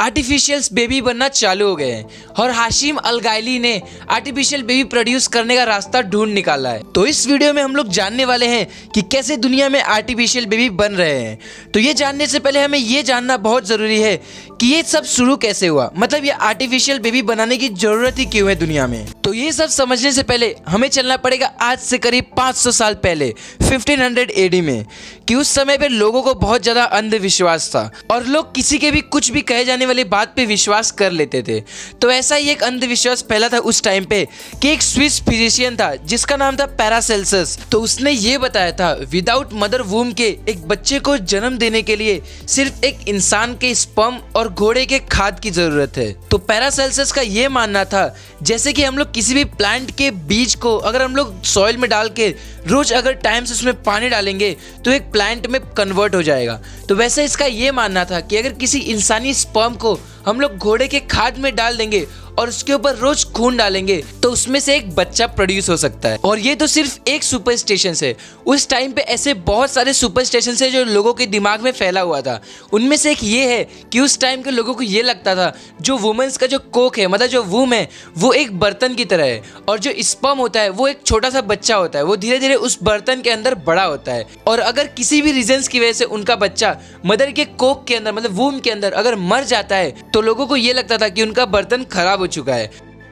Artificial baby बनना चालू हो गए हैं और हाशिम अलगायली ने आर्टिफिशियल बेबी प्रोड्यूस करने का रास्ता ढूंढ निकाला है। तो इस वीडियो में हम लोग जानने वाले हैं कि कैसे दुनिया में आर्टिफिशियल बेबी बन रहे हैं। तो ये जानने से पहले हमें ये जानना बहुत ज़रूरी है कि ये सब शुरू कैसे हुआ, मतलब ये आर्टिफिशियल बेबी बनाने की ज़रूरत ही क्यों है दुनिया में। तो ये सब समझने से पहले हमें चलना पड़ेगा आज से करीब 500 साल पहले 1500 AD में, कि उस समय पे लोगों को बहुत ज़्यादा अंधविश्वास था और लोग किसी के भी कुछ भी कहे जाने वाली बात पे विश्वास कर लेते थे। तो ऐसा ही एक अंधविश्वास फैला था उस टाइम पे कि एक स्विस फिजिशियन था जिसका नाम था पैरासेल्सस। तो उसने ये बताया था विदाउट मदर वूम के एक बच्चे को जन्म देने के लिए सिर्फ एक इंसान के स्पर्म और घोड़े के खाद की जरूरत है। तो पैरासेल्सस का ये मानना था जैसे कि हम लोग किसी भी प्लांट के बीज को अगर हम लोग सॉइल में डाल के रोज अगर टाइम से उसमें पानी डालेंगे तो एक प्लांट में कन्वर्ट हो जाएगा, तो वैसे इसका ये मानना था कि अगर किसी इंसानी स्पर्म को हम लोग घोड़े के खाद में डाल देंगे और उसके ऊपर रोज खून डालेंगे तो उसमें से एक बच्चा प्रोड्यूस हो सकता है। और ये तो सिर्फ एक सुपरस्टिशन है, उस टाइम पे ऐसे बहुत सारे सुपरस्टिशन है जो लोगों के दिमाग में फैला हुआ था। उनमें से एक ये है कि उस टाइम के लोगों को ये लगता था जो वुमेन्स का जो कोक है, मतलब जो वूम है, वो एक बर्तन की तरह है और जो स्पर्म होता है वो एक छोटा सा बच्चा होता है, वो धीरे धीरे उस बर्तन के अंदर बड़ा होता है। और अगर किसी भी रीजंस की वजह से उनका बच्चा मदर के कोक के अंदर मतलब वूम के अंदर अगर मर जाता है तो लोगों को ये लगता था कि उनका बर्तन खराब हो चुका है।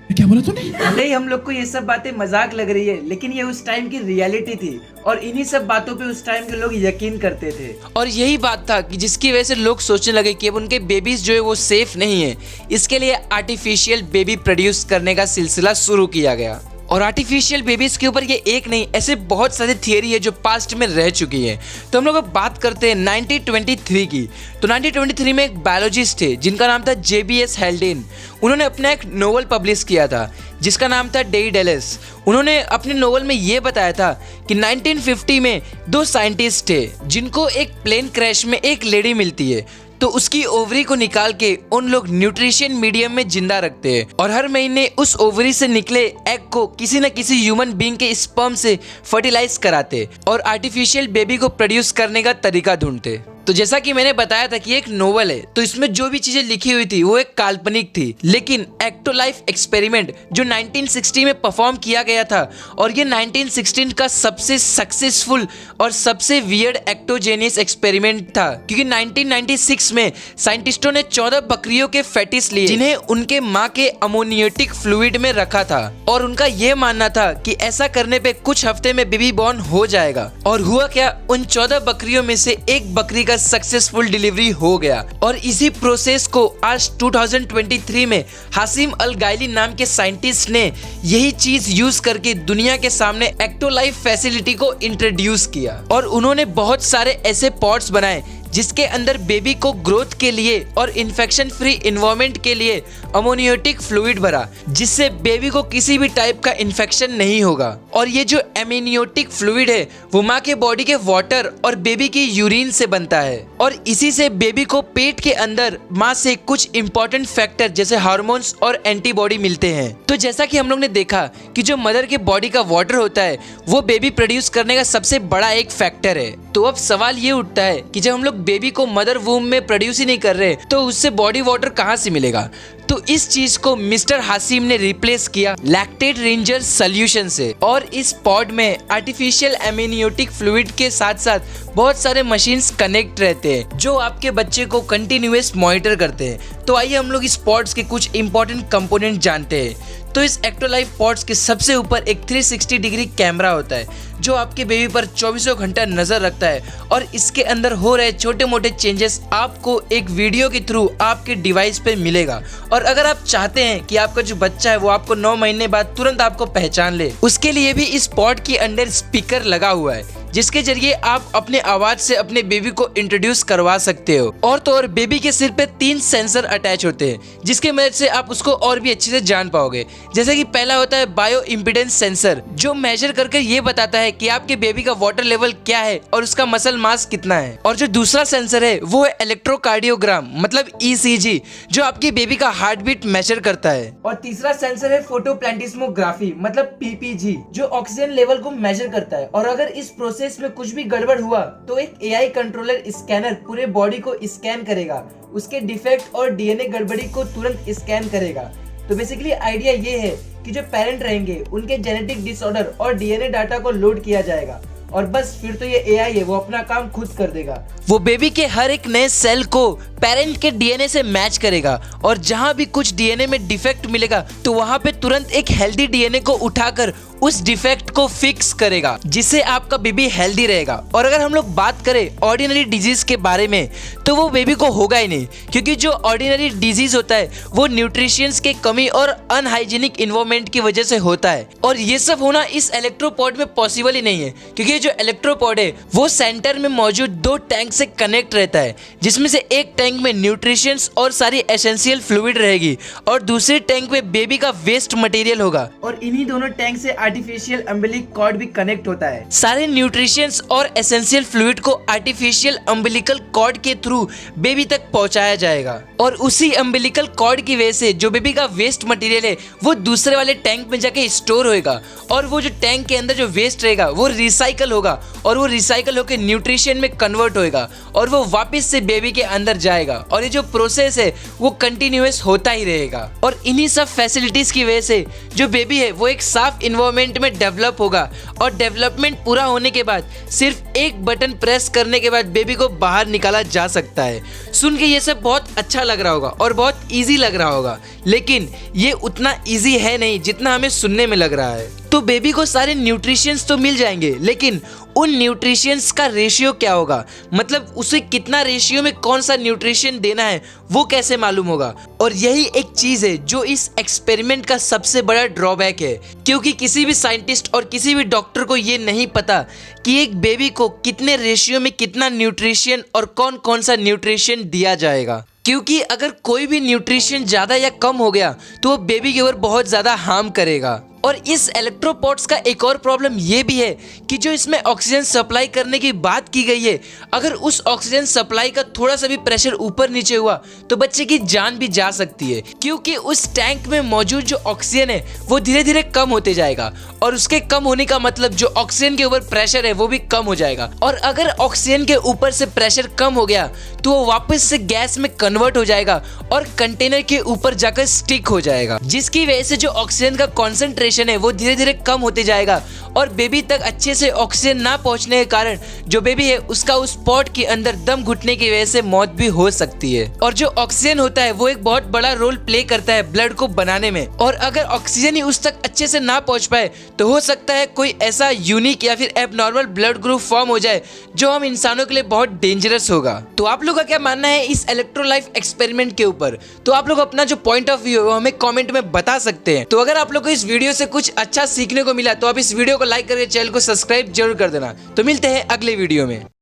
क्या बोला तूने? नहीं, हम लोग को ये सब बातें मजाक लग रही है, लेकिन ये उस टाइम की रियलिटी थी और इन्हीं सब बातों पे उस टाइम के लोग यकीन करते थे। और यही बात था कि जिसकी वजह से लोग सोचने लगे कि अब उनके बेबीज जो है वो सेफ नहीं है। इसके लिए आर्टिफिशियल बेबी प्रोड्यूस करने का सिलसिला शुरू किया गया। और आर्टिफिशियल बेबीज के ऊपर ये एक नहीं, ऐसे बहुत सारी थियरी है जो पास्ट में रह चुकी है। तो हम लोग अब बात करते हैं 1923 की। तो 1923 में एक बायोलॉजिस्ट थे जिनका नाम था JBS हेल्डेन। उन्होंने अपना एक नोवेल पब्लिश किया था जिसका नाम था डेइडेलिस। उन्होंने अपने नोवेल में ये बताया था कि 1950 में दो साइंटिस्ट थे जिनको एक प्लेन क्रैश में एक लेडी मिलती है, तो उसकी ओवरी को निकाल के उन लोग न्यूट्रिशन मीडियम में जिंदा रखते हैं और हर महीने उस ओवरी से निकले एग को किसी न किसी ह्यूमन बीइंग के स्पर्म से फर्टिलाइज कराते और आर्टिफिशियल बेबी को प्रोड्यूस करने का तरीका ढूंढते। तो जैसा कि मैंने बताया था कि एक नोवेल है, तो इसमें जो भी चीजें लिखी हुई थी वो एक काल्पनिक थी, लेकिन एक्टो लाइफ एक्सपेरिमेंट जो 1960 में परफॉर्म किया गया था और ये 1916 का सबसे सक्सेसफुल और सबसे वियर्ड एक्टोजेनियस एक्सपेरिमेंट था, क्योंकि 1996 में साइंटिस्टों ने 14 बकरियों के फेटिस लिए जिन्हें उनके माँ के अमोनियोटिक फ्लूइड में रखा था और उनका ये मानना था कि ऐसा करने पे कुछ हफ्ते में बेबी बॉर्न हो जाएगा। और हुआ क्या, उन 14 बकरियों में से एक बकरी का सक्सेसफुल डिलीवरी हो गया। और इसी प्रोसेस को आज 2023 में हाशिम अलगायली नाम के साइंटिस्ट ने यही चीज यूज करके दुनिया के सामने एक्टो लाइफ फैसिलिटी को इंट्रोड्यूस किया। और उन्होंने बहुत सारे ऐसे पॉट्स बनाए जिसके अंदर बेबी को ग्रोथ के लिए और इन्फेक्शन फ्री इन्वायरमेंट के लिए अमोनियोटिक फ्लूइड भरा, जिससे बेबी को किसी भी टाइप का इन्फेक्शन नहीं होगा। और ये जो एमोनियोटिक फ्लूइड है वो माँ के बॉडी के वाटर और बेबी की यूरिन से बनता है और इसी से बेबी को पेट के अंदर माँ से कुछ इंपॉर्टेंट फैक्टर जैसे हार्मोन्स और एंटीबॉडी मिलते हैं। तो जैसा कि हम लोग ने देखा कि जो मदर के बॉडी का वाटर होता है वो बेबी प्रोड्यूस करने का सबसे बड़ा एक फैक्टर है। तो अब सवाल ये उठता है कि जब हम लोग बेबी को मदर वूम में प्रोड्यूस ही नहीं कर रहे तो उससे बॉडी वाटर कहाँ से मिलेगा। तो इस चीज को मिस्टर हाशिम ने रिप्लेस किया लैक्टेट रेंजर सॉल्यूशन से। और इस पॉड में आर्टिफिशियल एमोनियोटिक फ्लूइड के साथ साथ बहुत सारे मशीन्स कनेक्ट रहते हैं जो आपके बच्चे को कंटिन्यूअस मॉनिटर करते हैं। तो आइए हम लोग इस पॉड्स के कुछ इंपॉर्टेंट कंपोनेंट जानते हैं। तो इस एक्टोलाइफ पॉड्स के सबसे ऊपर एक 360 डिग्री कैमरा होता है जो आपके बेबी पर 24 घंटा नजर रखता है और इसके अंदर हो रहे छोटे मोटे चेंजेस आपको एक वीडियो के थ्रू आपके डिवाइस पे मिलेगा। और अगर आप चाहते हैं कि आपका जो बच्चा है वो आपको 9 महीने बाद तुरंत आपको पहचान ले, उसके लिए भी इस पॉड के अंदर स्पीकर लगा हुआ है जिसके जरिए आप अपने आवाज से अपने बेबी को इंट्रोड्यूस करवा सकते हो। और तो और बेबी के सिर पे 3 सेंसर अटैच होते हैं जिसके मदद से आप उसको और भी अच्छे से जान पाओगे। जैसे कि पहला होता है बायो इम्पिडेंस सेंसर जो मेजर करके ये बताता है कि आपके बेबी का वाटर लेवल क्या है और उसका मसल मास कितना है। और जो दूसरा सेंसर है वो है इलेक्ट्रोकार्डियोग्राम मतलब ECG जो आपके बेबी का हार्ट बीट मेजर करता है। और तीसरा सेंसर है फोटोप्लांटिस्मोग्राफी मतलब PPG जो ऑक्सीजन लेवल को मेजर करता है। और अगर इस प्रोसेस प्रोसेस में कुछ भी गड़बड़ हुआ तो एक एआई कंट्रोलर स्कैनर पूरे बॉडी को स्कैन करेगा, उसके डिफेक्ट और डीएनए गड़बड़ी को तुरंत स्कैन करेगा। तो बेसिकली आइडिया ये है कि जो पेरेंट रहेंगे उनके जेनेटिक डिसऑर्डर और डीएनए डाटा को लोड किया जाएगा और बस फिर तो ये एआई है वो अपना काम खुद कर देगा। वो बेबी के हर एक नए सेल को पेरेंट के डीएनए से मैच करेगा और जहां भी कुछ डीएनए में डिफेक्ट मिलेगा तो वहां पे तुरंत एक हेल्दी डीएनए को उठाकर उस डिफेक्ट को फिक्स करेगा, जिससे आपका बेबी हेल्दी रहेगा। और अगर हम लोग बात करें ऑर्डिनरी डिजीज के बारे में तो वो बेबी को होगा ही नहीं, क्योंकि जो ऑर्डिनरी डिजीज होता है वो न्यूट्रिशंस के कमी और अनहाइजीनिक इन्वायरमेंट की वजह से होता है। और ये सब होना इस इलेक्ट्रोपॉड में पॉसिबल ही नहीं है, क्योंकि जो इलेक्ट्रोपॉड है वो सेंटर में मौजूद 2 टैंक से कनेक्ट रहता है, जिसमें से एक टैंक में न्यूट्रिशंस और सारी एसेंशियल फ्लूइड रहेगी और दूसरे टैंक में बेबी का वेस्ट मटेरियल होगा। और इन्हीं दोनों टैंक से आर्टिफिशियल अम्बिलिक कॉर्ड भी कनेक्ट होता है। सारे न्यूट्रिशंस और एसेंशियल फ्लूइड को आर्टिफिशियल अम्बिलिकल कॉर्ड के थ्रू बेबी तक पहुंचाया जाएगा और उसी अम्बिलिकल कॉर्ड की वजह से जो बेबी का वेस्ट मटेरियल है वो दूसरे वाले टैंक में जाके स्टोर होएगा और वो जो टैंक के अंदर जो वेस्ट रहेगा वो रिसाइकल होगा और वो रिसाइकल होकर न्यूट्रिशन में कन्वर्ट होएगा और वो वापस से बेबी के अंदर जाएगा और ये जो प्रोसेस है वो कंटिन्यूअस होता ही रहेगा। और इन्हीं सब फैसिलिटीज की वजह से जो बेबी है वो एक साफ इन्वायरमेंट में डेवलप होगा और डेवलपमेंट पूरा होने के बाद सिर्फ एक बटन प्रेस करने के बाद बेबी को बाहर निकाला जा सकता है। सुन के ये सब बहुत अच्छा लग रहा होगा और बहुत इजी लग रहा होगा, लेकिन ये उतना इजी है नहीं जितना हमें सुनने में लग रहा है। तो बेबी को सारे न्यूट्रिशंस तो मिल जाएंगे, लेकिन उन न्यूट्रिशंस का रेशियो क्या होगा, मतलब उसे कितना रेशियो में कौन सा न्यूट्रिशन देना है वो कैसे मालूम होगा। और यही एक चीज है जो इस एक्सपेरिमेंट का सबसे बड़ा ड्रॉबैक है, क्योंकि किसी भी साइंटिस्ट और किसी भी डॉक्टर को ये नहीं पता कि एक बेबी को कितने रेशियो में कितना न्यूट्रिशन और कौन कौन सा न्यूट्रिशन दिया जाएगा। क्योंकि अगर कोई भी न्यूट्रिशन ज़्यादा या कम हो गया तो वो बेबी के ऊपर बहुत ज़्यादा हार्म करेगा। और इस इलेक्ट्रोपॉड्स का एक और प्रॉब्लम ये भी है कि जो इसमें ऑक्सीजन सप्लाई करने की बात की गई है, अगर उस ऑक्सीजन सप्लाई का थोड़ा सा भी प्रेशर ऊपर नीचे हुआ तो बच्चे की जान भी जा सकती है, क्योंकि उस टैंक में मौजूद जो ऑक्सीजन है वो धीरे धीरे कम होते जाएगा और उसके कम होने का मतलब जो ऑक्सीजन के ऊपर प्रेशर है वो भी कम हो जाएगा। और अगर ऑक्सीजन के ऊपर से प्रेशर कम हो गया तो वो वापस से गैस में कन्वर्ट हो जाएगा और कंटेनर के ऊपर जाकर स्टिक हो जाएगा, जिसकी वजह से जो ऑक्सीजन का कॉन्सेंट्रेशन है वो धीरे धीरे कम होते जाएगा और बेबी तक अच्छे से ऑक्सीजन ना पहुंचने के कारण जो बेबी है उसका उस पॉट के अंदर दम घुटने की वजह से मौत भी हो सकती है। और जो ऑक्सीजन होता है वो एक बहुत बड़ा रोल प्ले करता है ब्लड को बनाने में, और अगर ऑक्सीजन ही उस तक अच्छे से ना पहुंच पाए तो हो सकता है कोई ऐसा यूनिक या फिर एबनॉर्मल ब्लड ग्रुप फॉर्म हो जाए जो हम इंसानों के लिए बहुत डेंजरस होगा। तो आप लोग का क्या मानना है इस इलेक्ट्रोलाइफ एक्सपेरिमेंट के ऊपर? तो आप लोग अपना जो पॉइंट ऑफ व्यू है वो हमें कॉमेंट में बता सकते हैं। तो अगर आप लोग को इस वीडियो से कुछ अच्छा सीखने को मिला तो आप इस वीडियो को लाइक करके चैनल को सब्सक्राइब जरूर कर देना। तो मिलते हैं अगले वीडियो में।